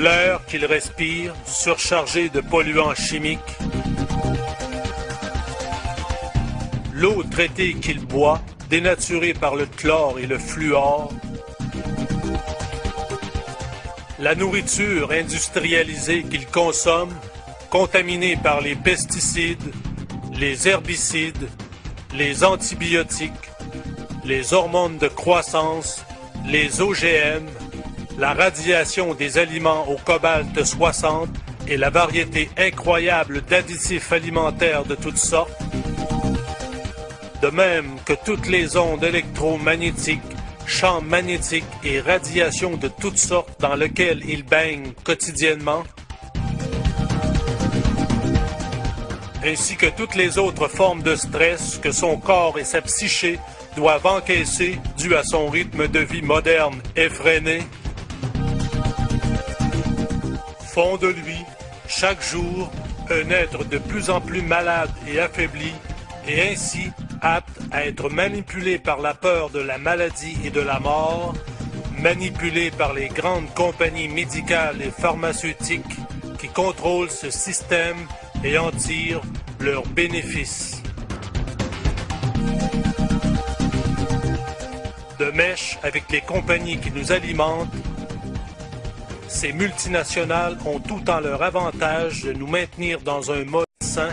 L'air qu'il respire, surchargé de polluants chimiques. L'eau traitée qu'il boit, dénaturée par le chlore et le fluor. La nourriture industrialisée qu'il consomme, contaminée par les pesticides, les herbicides, les antibiotiques, les hormones de croissance, les OGM, la radiation des aliments au cobalt 60 et la variété incroyable d'additifs alimentaires de toutes sortes, de même que toutes les ondes électromagnétiques, champs magnétiques et radiations de toutes sortes dans lesquelles il baigne quotidiennement, ainsi que toutes les autres formes de stress que son corps et sa psyché doivent encaisser dû à son rythme de vie moderne effréné, font de lui, chaque jour, un être de plus en plus malade et affaibli, et ainsi apte à être manipulé par la peur de la maladie et de la mort, manipulé par les grandes compagnies médicales et pharmaceutiques qui contrôlent ce système et en tirent leurs bénéfices. De mèche avec les compagnies qui nous alimentent, ces multinationales ont tout en leur avantage de nous maintenir dans un mode sain,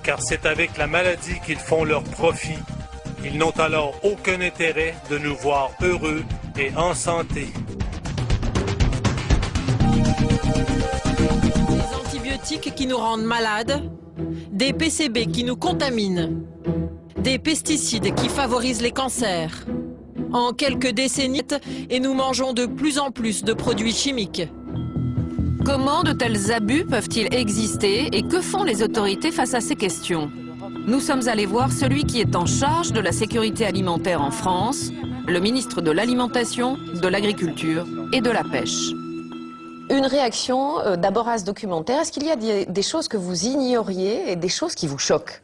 car c'est avec la maladie qu'ils font leur profit. Ils n'ont alors aucun intérêt de nous voir heureux et en santé. Des antibiotiques qui nous rendent malades, des PCB qui nous contaminent, des pesticides qui favorisent les cancers. En quelques décennies, et nous mangeons de plus en plus de produits chimiques. Comment de tels abus peuvent-ils exister et que font les autorités face à ces questions? Nous sommes allés voir celui qui est en charge de la sécurité alimentaire en France, le ministre de l'Alimentation, de l'Agriculture et de la Pêche. Une réaction d'abord à ce documentaire. Est-ce qu'il y a des choses que vous ignoriez et des choses qui vous choquent?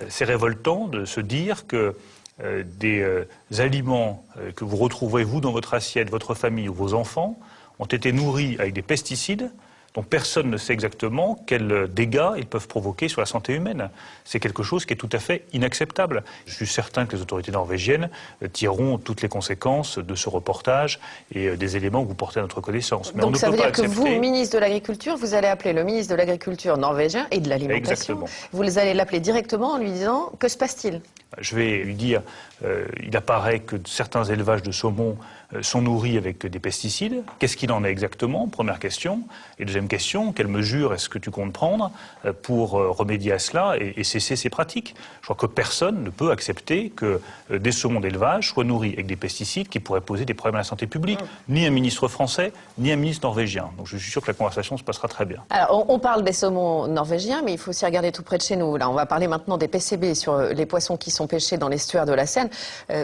C'est révoltant de se dire que des aliments que vous retrouvez, vous, dans votre assiette, votre famille ou vos enfants, ont été nourris avec des pesticides dont personne ne sait exactement quels dégâts ils peuvent provoquer sur la santé humaine. C'est quelque chose qui est tout à fait inacceptable. Je suis certain que les autorités norvégiennes tireront toutes les conséquences de ce reportage et des éléments que vous portez à notre connaissance. Mais donc ça veut dire accepter... que vous, ministre de l'Agriculture, vous allez appeler le ministre de l'Agriculture norvégien et de l'Alimentation. Exactement. Vous allez l'appeler directement en lui disant « Que se passe-t-il » Je vais lui dire, il apparaît que certains élevages de saumon sont nourris avec des pesticides. Qu'est-ce qu'il en est exactement? Première question. Et deuxième question, quelles mesures est-ce que tu comptes prendre pour remédier à cela et cesser ces pratiques? Je crois que personne ne peut accepter que des saumons d'élevage soient nourris avec des pesticides qui pourraient poser des problèmes à la santé publique. Ni un ministre français, ni un ministre norvégien. Donc je suis sûr que la conversation se passera très bien. Alors on parle des saumons norvégiens, mais il faut aussi regarder tout près de chez nous. Là, on va parler maintenant des PCB sur les poissons qui sont pêchés dans l'estuaire de la Seine.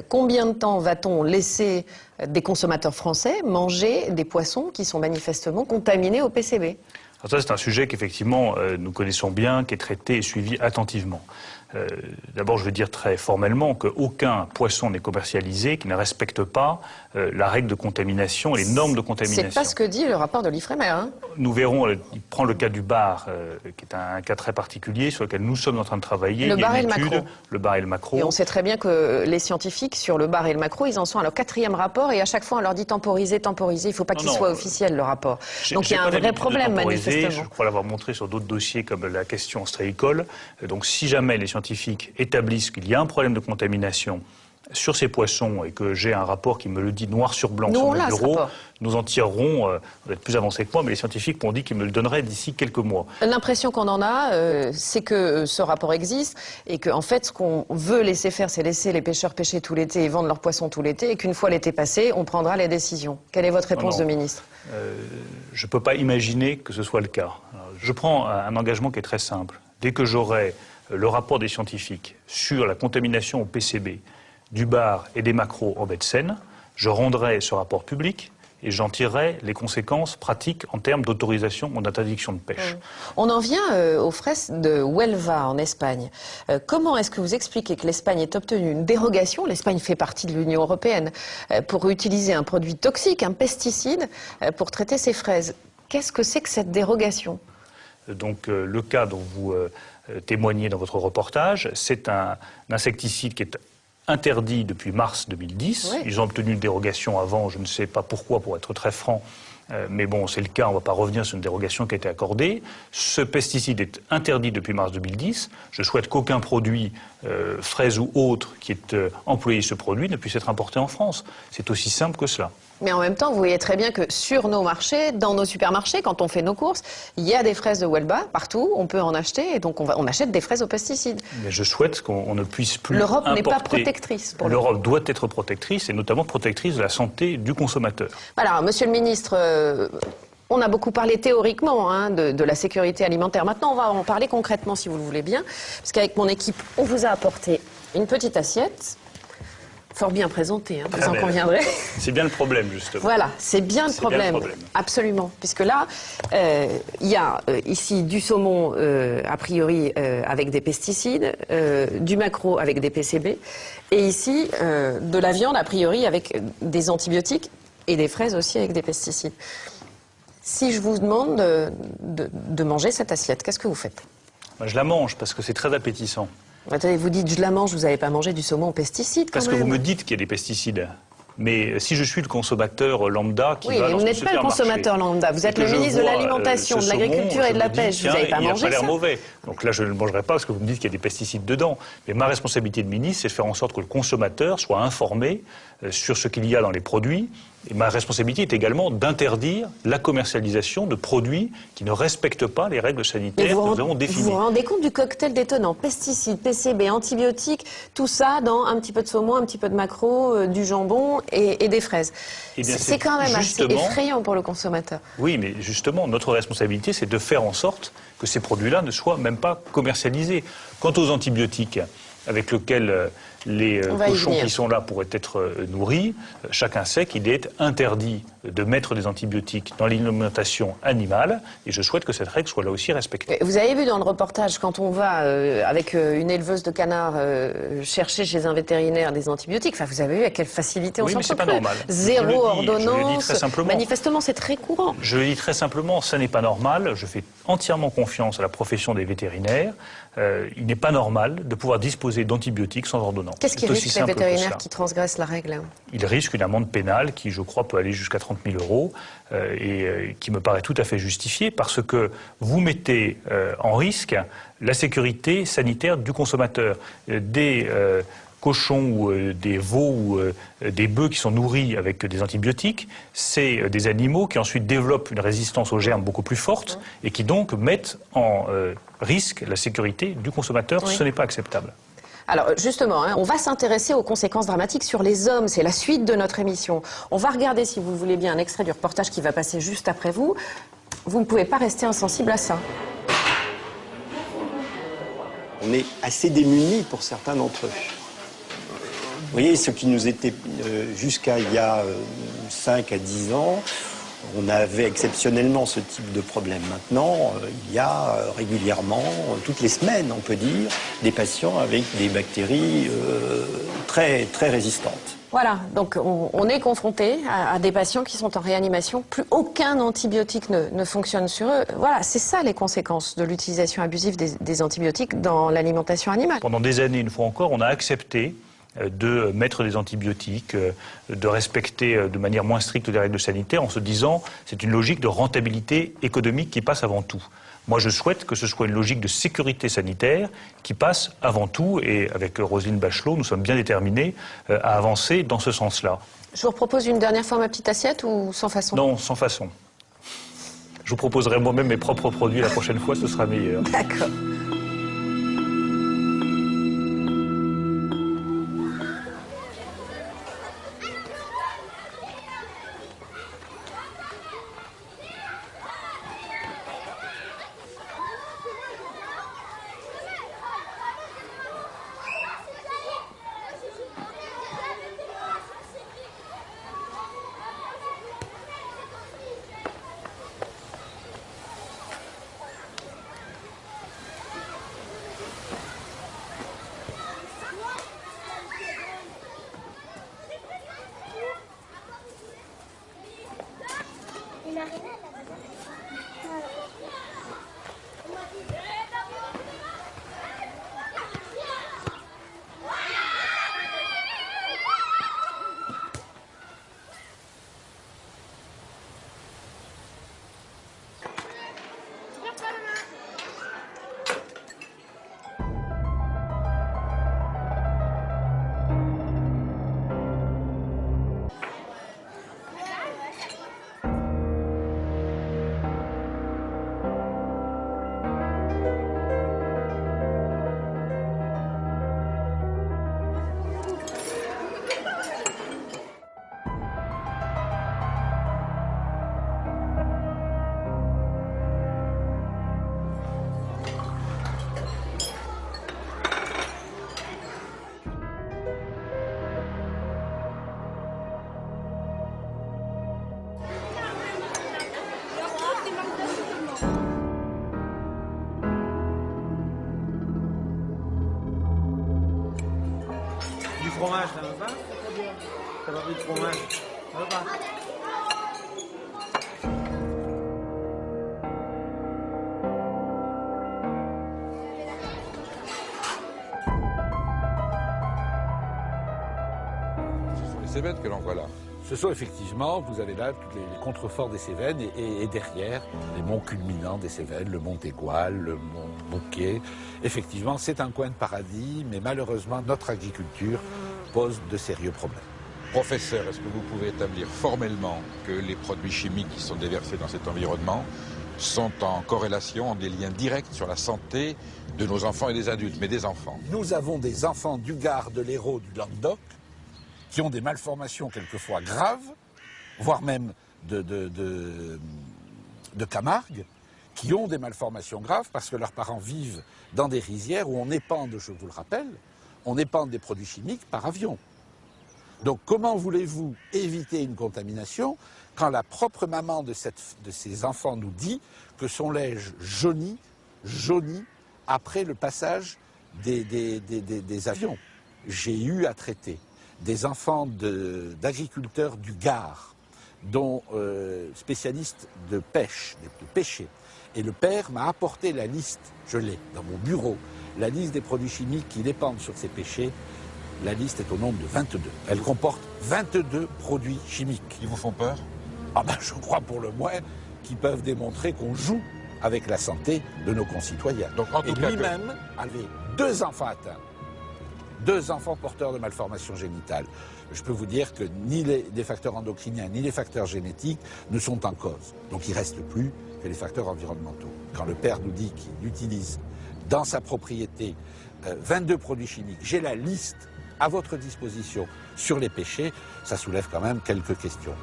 Combien de temps va-t-on laisser des consommateurs français manger des poissons qui sont manifestement contaminés au PCB? Alors ça, c'est un sujet qu'effectivement nous connaissons bien, qui est traité et suivi attentivement. D'abord, je veux dire très formellement qu'aucun poisson n'est commercialisé qui ne respecte pas la règle de contamination et les normes de contamination. C'est pas ce que dit le rapport de l'Ifremer. Hein. Nous verrons, il prend le cas du bar, qui est un cas très particulier sur lequel nous sommes en train de travailler. Le bar et le maquereau. Le bar et le maquereau. Et on sait très bien que les scientifiques sur le bar et le maquereau, ils en sont à leur 4e rapport et à chaque fois on leur dit temporiser, temporiser. Il ne faut pas qu'il soit officiel le rapport. Donc il y a un vrai problème manifestement. Je crois l'avoir montré sur d'autres dossiers comme la question ostréicole. Donc si jamais les scientifiques établissent qu'il y a un problème de contamination sur ces poissons et que j'ai un rapport qui me le dit noir sur blanc sur mon bureau, nous en tirerons, vous êtes plus avancé que moi, mais les scientifiques m'ont dit qu'ils me le donneraient d'ici quelques mois. L'impression qu'on en a, c'est que ce rapport existe et qu'en fait, ce qu'on veut laisser faire, c'est laisser les pêcheurs pêcher tout l'été et vendre leurs poissons tout l'été et qu'une fois l'été passé, on prendra les décisions. Quelle est votre réponse de ministre? Je ne peux pas imaginer que ce soit le cas. Alors, je prends un engagement qui est très simple. Dès que j'aurai le rapport des scientifiques sur la contamination au PCB du bar et des maquereaux en baie de Seine, je rendrai ce rapport public et j'en tirerai les conséquences pratiques en termes d'autorisation ou d'interdiction de pêche. On en vient aux fraises de Huelva en Espagne. Comment est-ce que vous expliquez que l'Espagne ait obtenu une dérogation, l'Espagne fait partie de l'Union européenne, pour utiliser un produit toxique, un pesticide, pour traiter ses fraises? Qu'est-ce que c'est que cette dérogation? Donc le cas dont vous témoignez dans votre reportage, c'est un insecticide qui est interdit depuis mars 2010. Oui. Ils ont obtenu une dérogation avant, je ne sais pas pourquoi, pour être très franc, mais bon, c'est le cas, on ne va pas revenir sur une dérogation qui a été accordée. Ce pesticide est interdit depuis mars 2010. Je souhaite qu'aucun produit, fraise ou autre, qui est employé ce produit ne puisse être importé en France. C'est aussi simple que cela. Mais en même temps, vous voyez très bien que sur nos marchés, dans nos supermarchés, quand on fait nos courses, il y a des fraises de Huelva partout, on peut en acheter, et donc on achète des fraises aux pesticides. Mais je souhaite qu'on ne puisse plus L'Europe n'est pas protectrice. L'Europe doit être protectrice, et notamment protectrice de la santé du consommateur. Alors, Monsieur le Ministre, on a beaucoup parlé théoriquement de la sécurité alimentaire. Maintenant, on va en parler concrètement, si vous le voulez bien, parce qu'avec mon équipe, on vous a apporté une petite assiette. Fort bien présenté, vous en conviendrez. C'est bien le problème, justement. Voilà, c'est bien le problème. Absolument. Puisque là, il y a ici du saumon, a priori, avec des pesticides, du maquereau avec des PCB, et ici, de la viande, a priori, avec des antibiotiques, et des fraises aussi avec des pesticides. Si je vous demande de manger cette assiette, qu'est-ce que vous faites? Je la mange, parce que c'est très appétissant. Attendez, vous dites je la mange, vous n'avez pas mangé du saumon aux pesticides quand même. Parce que vous me dites qu'il y a des pesticides. Mais si je suis le consommateur lambda qui va dans ce supermarché... Oui, mais vous n'êtes pas le consommateur lambda. Vous êtes le ministre de l'Alimentation, de l'Agriculture et de la Pêche. Vous n'avez pas mangé ça. Il n'a pas l'air mauvais. Donc là, je ne le mangerai pas parce que vous me dites qu'il y a des pesticides dedans. Mais ma responsabilité de ministre, c'est de faire en sorte que le consommateur soit informé sur ce qu'il y a dans les produits. Et ma responsabilité est également d'interdire la commercialisation de produits qui ne respectent pas les règles sanitaires que nous avons définies. Vous vous rendez compte du cocktail détonnant? Pesticides, PCB, antibiotiques, tout ça dans un petit peu de saumon, un petit peu de maquereau, du jambon et des fraises. C'est quand même assez effrayant pour le consommateur. Oui, mais justement, notre responsabilité, c'est de faire en sorte que ces produits-là ne soient même pas commercialisés. Quant aux antibiotiques, avec lesquels les cochons qui sont là pourraient être nourris, chacun sait qu'il est interdit de mettre des antibiotiques dans l'alimentation animale, et je souhaite que cette règle soit là aussi respectée. Vous avez vu dans le reportage, quand on va avec une éleveuse de canards chercher chez un vétérinaire des antibiotiques, enfin vous avez vu à quelle facilité on s'en sort. Oui, mais c'est pas normal. Zéro ordonnance. Je le dis très simplement. Manifestement, c'est très courant. Je le dis très simplement, ça n'est pas normal. Je fais entièrement confiance à la profession des vétérinaires. Il n'est pas normal de pouvoir disposer d'antibiotiques sans ordonnance. Qu'est-ce qui risque les vétérinaires qui transgressent la règle? Ils risquent une amende pénale qui, je crois, peut aller jusqu'à 30 000 € et qui me paraît tout à fait justifiée parce que vous mettez en risque la sécurité sanitaire du consommateur. Des cochons ou des veaux ou des bœufs qui sont nourris avec des antibiotiques, c'est des animaux qui ensuite développent une résistance aux germes beaucoup plus forte et qui donc mettent en risque la sécurité du consommateur. Oui. Ce n'est pas acceptable. Alors justement, on va s'intéresser aux conséquences dramatiques sur les hommes. C'est la suite de notre émission. On va regarder, si vous voulez bien, un extrait du reportage qui va passer juste après vous. Vous ne pouvez pas rester insensible à ça. On est assez démunis pour certains d'entre eux. Vous voyez, ce qui nous était jusqu'à il y a 5 à 10 ans, on avait exceptionnellement ce type de problème. Maintenant, il y a régulièrement, toutes les semaines, on peut dire, des patients avec des bactéries très, très résistantes. Voilà, donc on est confronté à des patients qui sont en réanimation. Plus aucun antibiotique ne fonctionne sur eux. Voilà, c'est ça les conséquences de l'utilisation abusive des antibiotiques dans l'alimentation animale. Pendant des années, une fois encore, on a accepté de mettre des antibiotiques, de respecter de manière moins stricte les règles sanitaires en se disant c'est une logique de rentabilité économique qui passe avant tout. Moi, je souhaite que ce soit une logique de sécurité sanitaire qui passe avant tout, et avec Roselyne Bachelot, nous sommes bien déterminés à avancer dans ce sens-là. Je vous propose une dernière fois ma petite assiette ou sans façon? Non, sans façon. Je vous proposerai moi-même mes propres produits la prochaine fois, ce sera meilleur. D'accord. Du fromage, ça va pas? Ça va plus de fromage? Ça va pas? Ce sont les Cévennes que l'on voit là. Ce sont effectivement, vous avez là tous les contreforts des Cévennes et derrière les monts culminants des Cévennes, le mont Égual, le mont Bouquet. Effectivement, c'est un coin de paradis, mais malheureusement, notre agriculture pose de sérieux problèmes. Professeur, est-ce que vous pouvez établir formellement que les produits chimiques qui sont déversés dans cet environnement sont en corrélation, en des liens directs sur la santé de nos enfants et des adultes, mais des enfants? Nous avons des enfants du Gard, de l'Hérault, du Languedoc, qui ont des malformations quelquefois graves, voire même de Camargue, qui ont des malformations graves parce que leurs parents vivent dans des rizières où on épande, je vous le rappelle, on épande des produits chimiques par avion. Donc comment voulez-vous éviter une contamination quand la propre maman de ces enfants nous dit que son lait jaunit après le passage des avions? J'ai eu à traiter des enfants d'agriculteurs du Gard, dont spécialistes de pêche, de pêcher. Et le père m'a apporté la liste, je l'ai dans mon bureau, la liste des produits chimiques qui dépendent sur ces pêchers. La liste est au nombre de 22. Elle comporte 22 produits chimiques. Qui vous font peur? Ah ben, je crois pour le moins qu'ils peuvent démontrer qu'on joue avec la santé de nos concitoyens. Donc, en tout cas, lui-même avait 2 enfants atteints. 2 enfants porteurs de malformations génitales. Je peux vous dire que ni les facteurs endocriniens ni les facteurs génétiques ne sont en cause. Donc il ne reste plus que les facteurs environnementaux. Quand le père nous dit qu'il utilise dans sa propriété 22 produits chimiques, j'ai la liste à votre disposition sur les pêchers, ça soulève quand même quelques questions.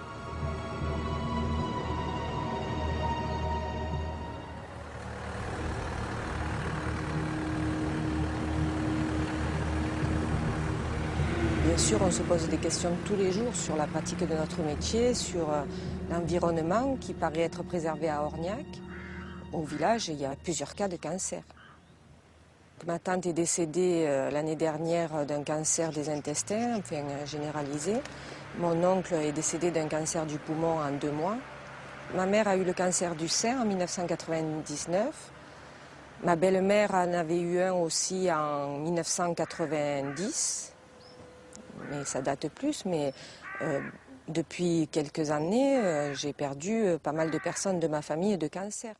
Bien sûr, on se pose des questions tous les jours sur la pratique de notre métier, sur l'environnement qui paraît être préservé à Orniac. Au village, il y a plusieurs cas de cancer. Ma tante est décédée l'année dernière d'un cancer des intestins, enfin généralisé. Mon oncle est décédé d'un cancer du poumon en 2 mois. Ma mère a eu le cancer du sein en 1999. Ma belle-mère en avait eu un aussi en 1990. Mais ça date plus, mais depuis quelques années, j'ai perdu pas mal de personnes de ma famille de cancer.